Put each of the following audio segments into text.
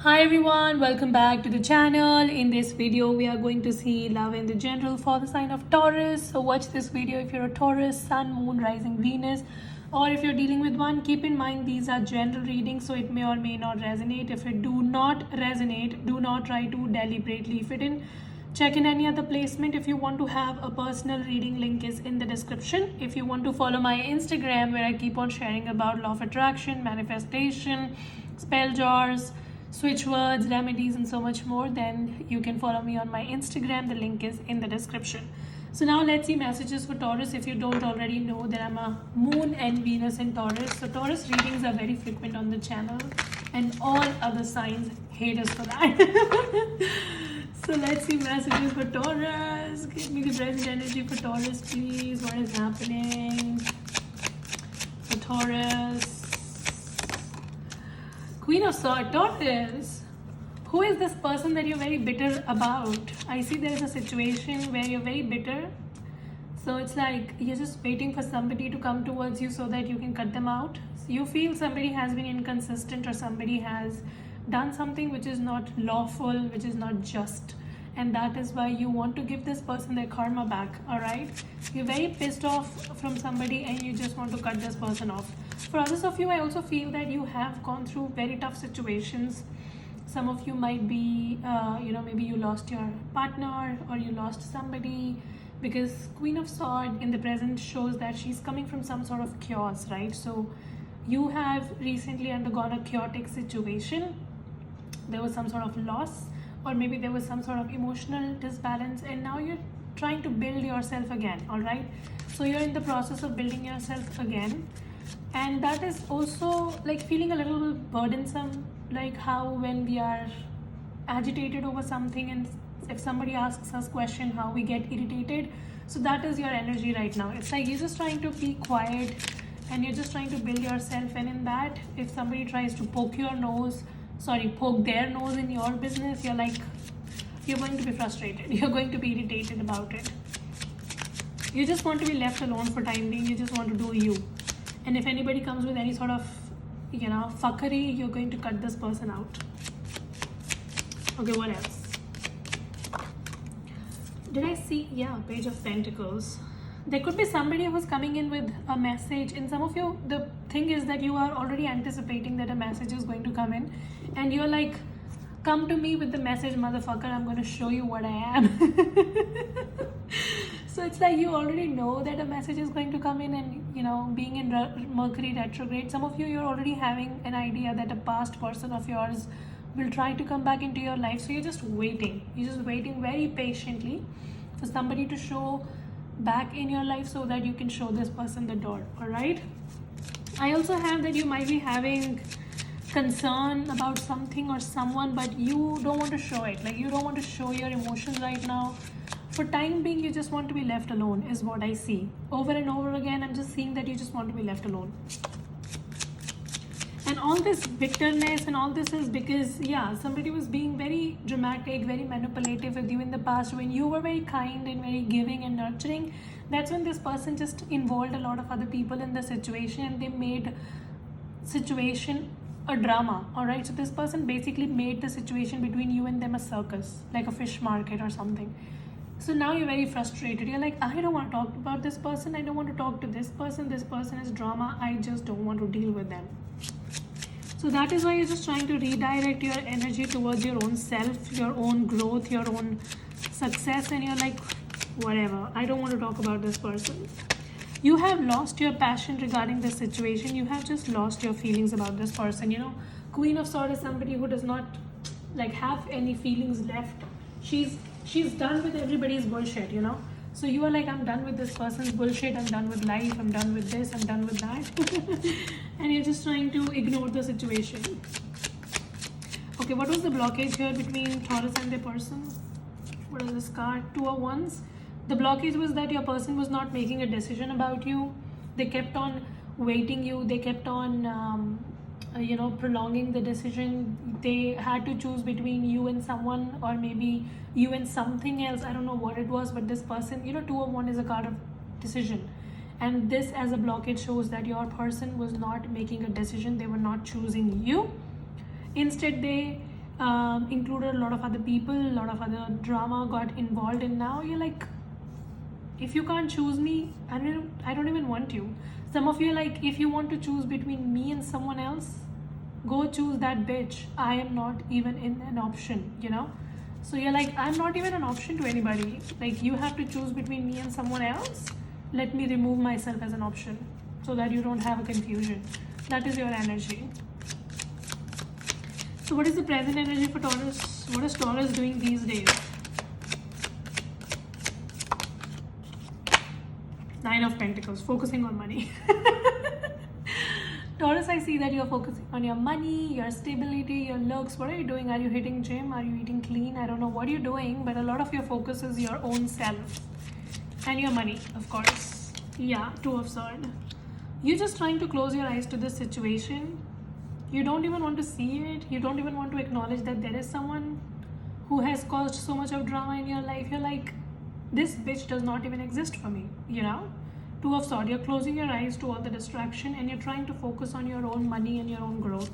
Hi everyone, welcome back to the channel. In this video we are going to see love in the general for the sign of Taurus. So watch this video if you're a Taurus, Sun, Moon, Rising, Venus, or if you're dealing with one. Keep in mind these are general readings, so it may or may not resonate. If it do not resonate, do not try to deliberately fit in. Check in any other placement. If you want to have a personal reading, link is in the description. If you want to follow my Instagram where I keep on sharing about law of attraction, manifestation, spell jars, switch words, remedies, and so much more, then you can follow me on my Instagram. The link is in the description. So now let's see messages for Taurus. If you don't already know that I'm a Moon and Venus in Taurus. So Taurus readings are very frequent on the channel and all other signs hate us for that. So let's see messages for Taurus. Give me the present energy for Taurus, please. What is happening for Taurus? Queen of Swords, Taurus. Who is this person that you're very bitter about? I see there is a situation where you're very bitter. So it's like you're just waiting for somebody to come towards you so that you can cut them out. So you feel somebody has been inconsistent or somebody has done something which is not lawful, which is not just. And that is why you want to give this person their karma back, alright? You're very pissed off from somebody and you just want to cut this person off. For others of you, I also feel that you have gone through very tough situations. Some of you might be, maybe you lost your partner or you lost somebody, because Queen of Swords in the present shows that she's coming from some sort of chaos, right? So you have recently undergone a chaotic situation. There was some sort of loss, or maybe there was some sort of emotional disbalance, and now you're trying to build yourself again, all right? So you're in the process of building yourself again, and that is also like feeling a little bit burdensome, like how when we are agitated over something and if somebody asks us question, how we get irritated. So that is your energy right now. It's like you're just trying to be quiet and you're just trying to build yourself, and in that, if somebody tries to poke their nose in your business, you're going to be frustrated, you're going to be irritated about it. You just want to be left alone for time being. You just want to do you. And if anybody comes with any sort of fuckery, you're going to cut this person out. Okay, what else did I see? Yeah, Page of Pentacles. There could be somebody who's coming in with a message. In some of you, the thing is that you are already anticipating that a message is going to come in, and you're like, come to me with the message, motherfucker, I'm going to show you what I am. So it's like you already know that a message is going to come in, and being in Mercury retrograde, some of you, you're already having an idea that a past person of yours will try to come back into your life. So you're just waiting very patiently for somebody to show back in your life so that you can show this person the door, all right? I also have that you might be having concern about something or someone, but you don't want to show it. Like, you don't want to show your emotions right now. For time being, you just want to be left alone is what I see. Over and over again, I'm just seeing that you just want to be left alone. And all this bitterness and all this is because, somebody was being very dramatic, very manipulative with you in the past when you were very kind and very giving and nurturing. That's when this person just involved a lot of other people in the situation, and they made situation a drama, all right? So this person basically made the situation between you and them a circus, like a fish market or something. So now you're very frustrated. You're like, I don't want to talk about this person. I don't want to talk to this person. This person is drama. I just don't want to deal with them. So that is why you're just trying to redirect your energy towards your own self, your own growth, your own success, and you're like, whatever, I don't want to talk about this person. You have lost your passion regarding this situation. You have just lost your feelings about this person. Queen of Swords is somebody who does not have any feelings left. She's done with everybody's bullshit, So you are like, I'm done with this person's bullshit, I'm done with life, I'm done with this, I'm done with that. And you're just trying to ignore the situation. Okay, what was the blockage here between Taurus and their person? What is this card? Two of Wands. The blockage was that your person was not making a decision about you. They kept on waiting you. They kept on prolonging the decision. They had to choose between you and someone, or maybe you and something else. I don't know what it was, but this person, Two of Wands is a card of decision. And this as a blockage shows that your person was not making a decision. They were not choosing you. Instead, they included a lot of other people, a lot of other drama got involved, and now you're like, if you can't choose me, I don't even want you. Some of you are like, if you want to choose between me and someone else, go choose that bitch. I am not even in an option, you know? So you're like, I'm not even an option to anybody. Like, you have to choose between me and someone else. Let me remove myself as an option so that you don't have a confusion. That is your energy. So what is the present energy for Taurus? What is Taurus doing these days? Nine of Pentacles, focusing on money. Taurus, I see that you're focusing on your money, your stability, your looks. What are you doing? Are you hitting gym? Are you eating clean? I don't know what you're doing, but a lot of your focus is your own self and your money, of course. Yeah, Two of Swords. You're just trying to close your eyes to this situation. You don't even want to see it. You don't even want to acknowledge that there is someone who has caused so much of drama in your life. You're like, this bitch does not even exist for me, you know? Two of Swords, you're closing your eyes to all the distraction and you're trying to focus on your own money and your own growth.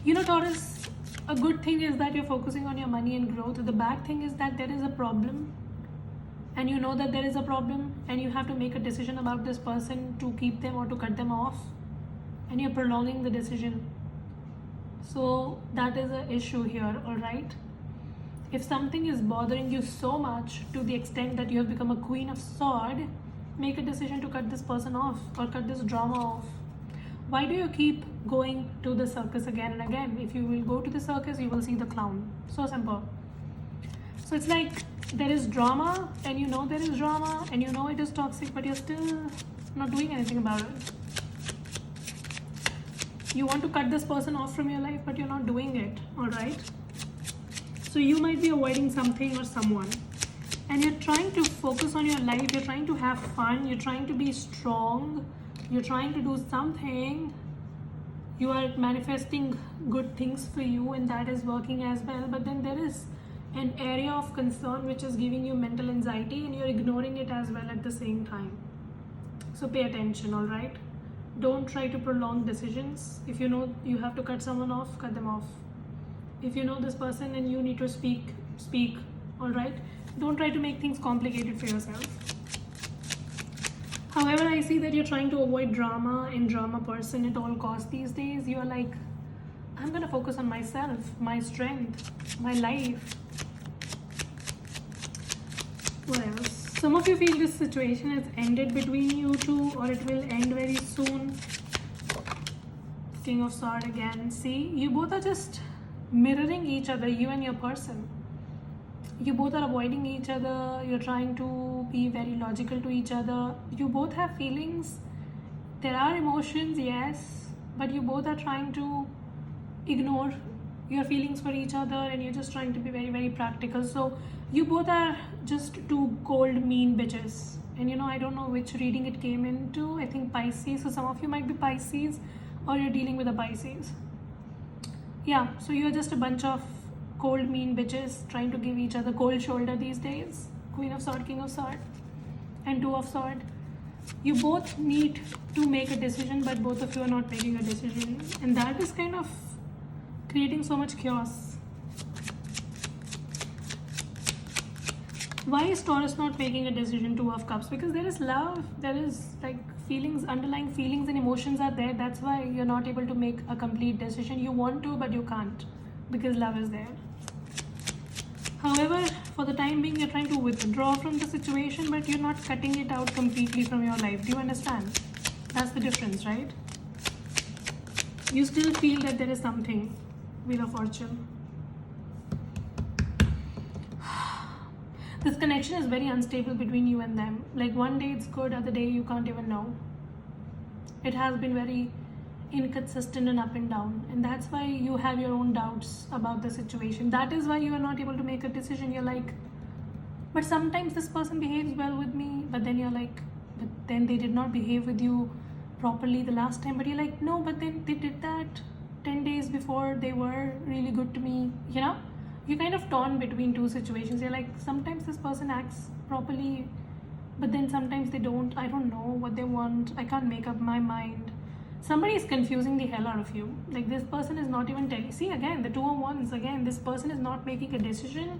You know, Taurus, a good thing is that you're focusing on your money and growth. The bad thing is that there is a problem, and you know that there is a problem, and you have to make a decision about this person to keep them or to cut them off, and you're prolonging the decision. So that is an issue here, all right? If something is bothering you so much to the extent that you have become a Queen of Swords, make a decision to cut this person off or cut this drama off. Why do you keep going to the circus again and again? If you will go to the circus, you will see the clown. So simple. So it's like there is drama, and you know there is drama, and you know it is toxic, but you're still not doing anything about it. You want to cut this person off from your life, but you're not doing it, all right? So you might be avoiding something or someone, and you're trying to focus on your life, you're trying to have fun, you're trying to be strong, you're trying to do something, you are manifesting good things for you, and that is working as well. But then there is an area of concern which is giving you mental anxiety, and you're ignoring it as well at the same time. So pay attention, all right? Don't try to prolong decisions. If you know you have to cut someone off, cut them off. If you know this person and you need to speak, all right? Don't try to make things complicated for yourself. However, I see that you're trying to avoid drama and drama person at all costs these days. You're like, I'm going to focus on myself, my strength, my life. What else? Some of you feel this situation has ended between you two, or it will end very soon. King of Swords again. See, you both are just mirroring each other, you and your person. You both are avoiding each other. You're trying to be very logical to each other. You both have feelings. There are emotions, yes, but you both are trying to ignore your feelings for each other, and you're just trying to be very, very practical. So you both are just two cold, mean bitches. And you know, I don't know which reading it came into. I think Pisces. So some of you might be Pisces, or you're dealing with a Pisces. Yeah, so you're just a bunch of cold, mean bitches trying to give each other cold shoulder these days. Queen of Swords, King of Swords, and Two of Swords. You both need to make a decision, but both of you are not making a decision. And that is kind of creating so much chaos. Why is Taurus not making a decision? Two of Cups. Because there is love, there is like feelings, underlying feelings and emotions are there. That's why you're not able to make a complete decision. You want to, but you can't, because love is there. However, for the time being, you're trying to withdraw from the situation, but you're not cutting it out completely from your life. Do you understand? That's the difference, right? You still feel that there is something. Wheel of Fortune. This connection is very unstable between you and them. Like one day it's good, other day you can't even know. It has been very inconsistent and up and down, and that's why you have your own doubts about the situation. That is why you are not able to make a decision. You're like, but sometimes this person behaves well with me, but then you're like, but then they did not behave with you properly the last time. But you're like, no, but then they did that 10 days before. They were really good to me, you know? You're kind of torn between two situations. You're like, sometimes this person acts properly, but then sometimes they don't. I don't know what they want. I can't make up my mind. Somebody is confusing the hell out of you. Like, this person is not even telling. See, again, the two of wands. Again, this person is not making a decision.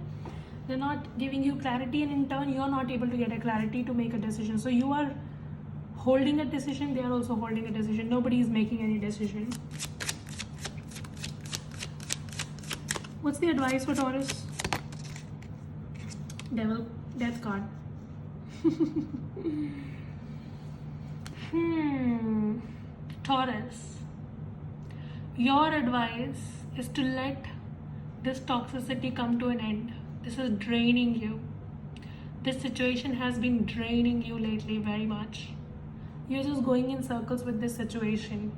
They're not giving you clarity, and in turn, you're not able to get a clarity to make a decision. So you are holding a decision. They are also holding a decision. Nobody is making any decision. What's the advice for Taurus? Devil, death card. Taurus, your advice is to let this toxicity come to an end. This is draining you. This situation has been draining you lately very much. You're just going in circles with this situation.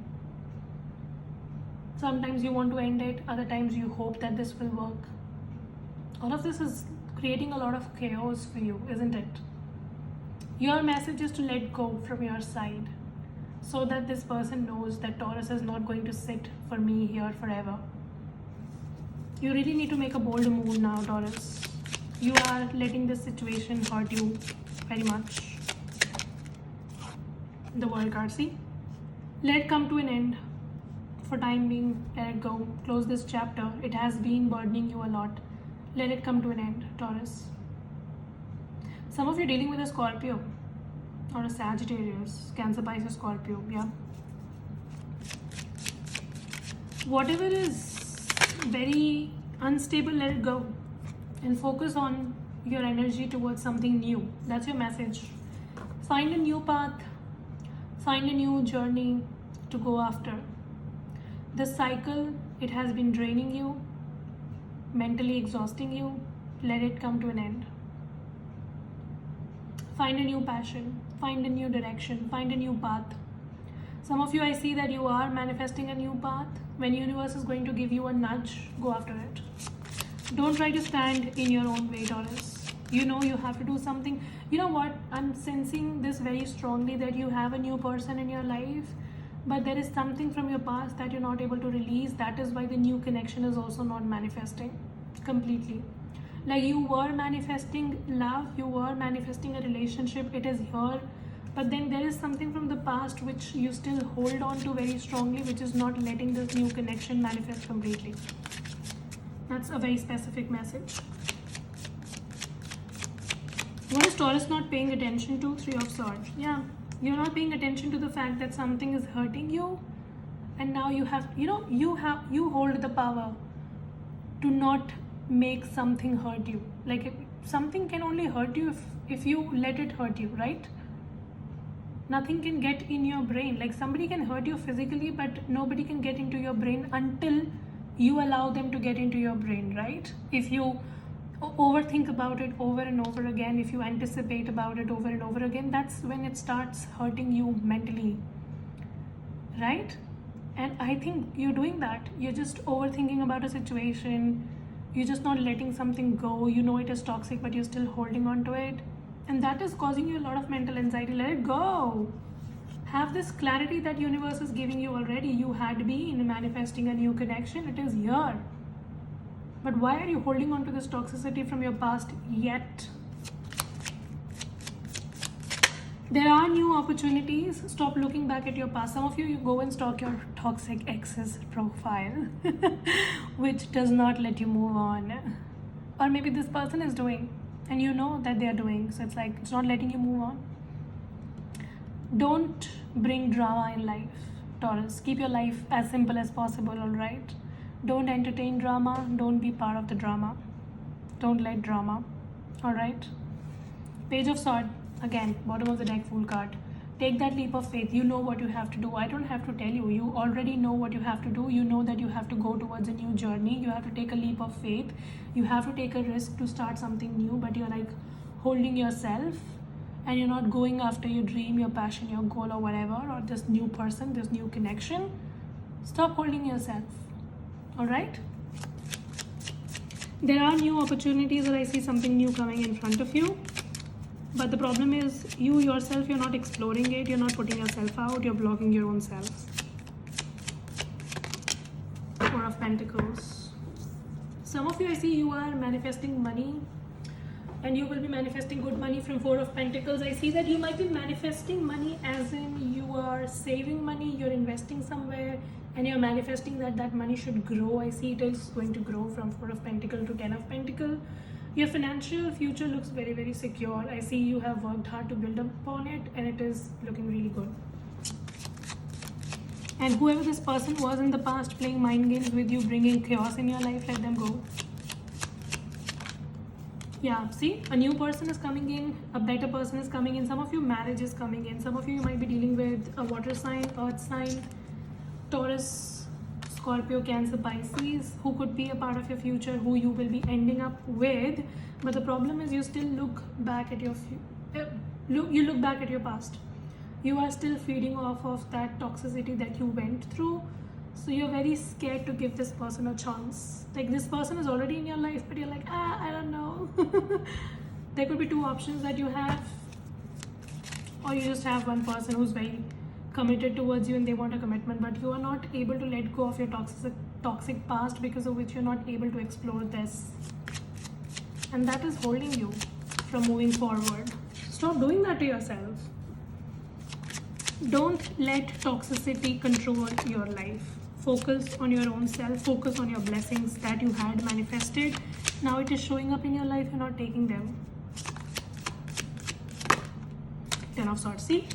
Sometimes you want to end it, other times you hope that this will work. All of this is creating a lot of chaos for you, isn't it? Your message is to let go from your side so that this person knows that Taurus is not going to sit for me here forever. You really need to make a bold move now, Taurus. You are letting this situation hurt you very much. The World card, see? Let it come to an end. For time being, let it go. Close this chapter. It has been burdening you a lot. Let it come to an end, Taurus. Some of you are dealing with a Scorpio or a Sagittarius, Cancer, Pisces, Scorpio, yeah. Whatever is very unstable, let it go and focus on your energy towards something new. That's your message. Find a new path, find a new journey to go after. This cycle, it has been draining you, mentally exhausting you. Let it come to an end. Find a new passion, find a new direction, find a new path. Some of you, I see that you are manifesting a new path. When universe is going to give you a nudge, go after it. Don't try to stand in your own way, Taurus. You know you have to do something. You know what? I'm sensing this very strongly, that you have a new person in your life, but there is something from your past that you're not able to release. That is why the new connection is also not manifesting completely. Like, you were manifesting love, you were manifesting a relationship, it is here, but then there is something from the past which you still hold on to very strongly, which is not letting this new connection manifest completely. That's a very specific message. What is Taurus not paying attention to? Three of Swords. Yeah, you're not paying attention to the fact that something is hurting you, and now you have, you hold the power to not make something hurt you. Like, something can only hurt you if you let it hurt you, right? Nothing can get in your brain. Like, somebody can hurt you physically, but nobody can get into your brain until you allow them to get into your brain, right? If you overthink about it over and over again, if you anticipate about it over and over again, that's when it starts hurting you mentally, right? And I think you're doing that. You're just overthinking about a situation. You're just not letting something go. You know it is toxic, but you're still holding on to it. And that is causing you a lot of mental anxiety. Let it go. Have this clarity that universe is giving you already. You had been manifesting a new connection. It is here. But why are you holding on to this toxicity from your past yet? There are new opportunities. Stop looking back at your past. Some of you go and stalk your toxic ex's profile, which does not let you move on. Or maybe this person is doing, and you know that they are doing. So it's like, it's not letting you move on. Don't bring drama in life, Taurus. Keep your life as simple as possible, alright? Don't entertain drama. Don't be part of the drama. Don't let drama, alright? Page of Swords. Again, bottom of the deck, Fool card. Take that leap of faith. You know what you have to do. I don't have to tell you. You already know what you have to do. You know that you have to go towards a new journey. You have to take a leap of faith. You have to take a risk to start something new, but you're like holding yourself and you're not going after your dream, your passion, your goal, or whatever, or this new person, this new connection. Stop holding yourself. Alright? There are new opportunities, or I see something new coming in front of you. But the problem is, you yourself, you're not exploring it, you're not putting yourself out, you're blocking your own self. Four of Pentacles. Some of you, I see you are manifesting money. and you will be manifesting good money from Four of Pentacles. I see that you might be manifesting money as in you are saving money, you're investing somewhere, and you're manifesting that that money should grow. I see it is going to grow from Four of Pentacles to Ten of Pentacles. Your financial future looks very, very secure. I see you have worked hard to build upon it, and it is looking really good. And whoever this person was in the past playing mind games with you, bringing chaos in your life, let them go. Yeah, see, a new person is coming in, a better person is coming in. Some of you, marriage is coming in. Some of you might be dealing with a water sign, earth sign, Taurus, Scorpio, Cancer, Pisces, who could be a part of your future, who you will be ending up with. But the problem is you still look back at your you look back at your past. You are still feeding off of that toxicity that you went through. So you're very scared to give this person a chance. Like, this person is already in your life, but you're like, I don't know. There could be two options that you have, or you just have one person who's very committed towards you and they want a commitment, but you are not able to let go of your toxic past, because of which you're not able to explore this. And that is holding you from moving forward. Stop doing that to yourself. Don't let toxicity control your life. Focus on your own self. Focus on your blessings that you had manifested. Now it is showing up in your life. You're not taking them. Ten of Swords. See?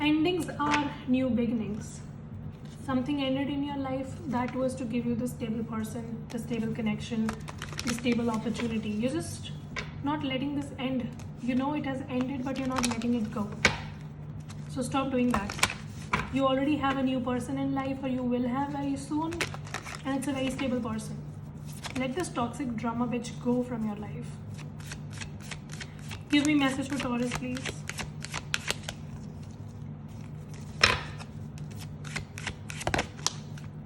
Endings are new beginnings. Something ended in your life that was to give you the stable person, the stable connection, the stable opportunity. You're just not letting this end. You know it has ended, but you're not letting it go. So stop doing that. You already have a new person in life, or you will have very soon, and it's a very stable person. Let this toxic drama bitch go from your life. Give me message for Taurus, please.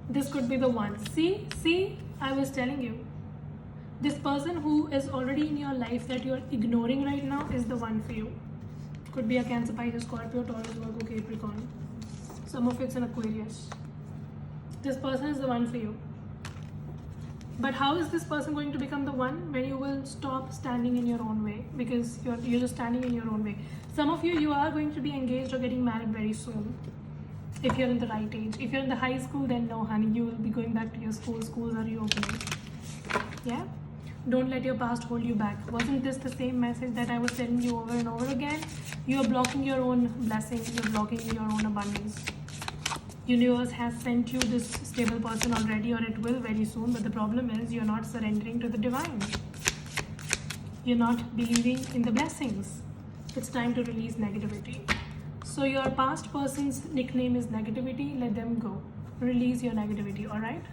This could be the one. See, I was telling you. This person who is already in your life that you're ignoring right now is the one for you. Could be a Cancer, Pisces, Scorpio, Taurus, Virgo, Capricorn. Some of it's an Aquarius. This person is the one for you. But how is this person going to become the one? When you will stop standing in your own way, because you're just standing in your own way. Some of you are going to be engaged or getting married very soon, if you're in the right age. If you're in the high school, then no, honey, you will be going back to your school. Schools are reopening. Yeah? Don't let your past hold you back. Wasn't this the same message that I was telling you over and over again? You are blocking your own blessings. You're blocking your own abundance. Universe has sent you this stable person already, or it will very soon. But the problem is you're not surrendering to the divine. You're not believing in the blessings. It's time to release negativity. So your past person's nickname is negativity. Let them go. Release your negativity, all right?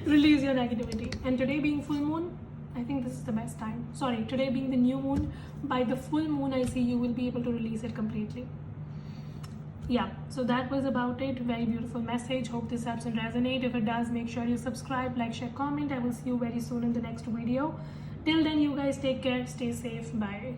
Release your negativity. And today being full moon, I think this is the best time. Sorry, today being the new moon, by the full moon, I see you will be able to release it completely. Yeah, so that was about it. Very beautiful message. Hope this helps and resonate. If it does, make sure you subscribe, like, share, comment. I will see you very soon in the next video. Till then, you guys take care. Stay safe. Bye.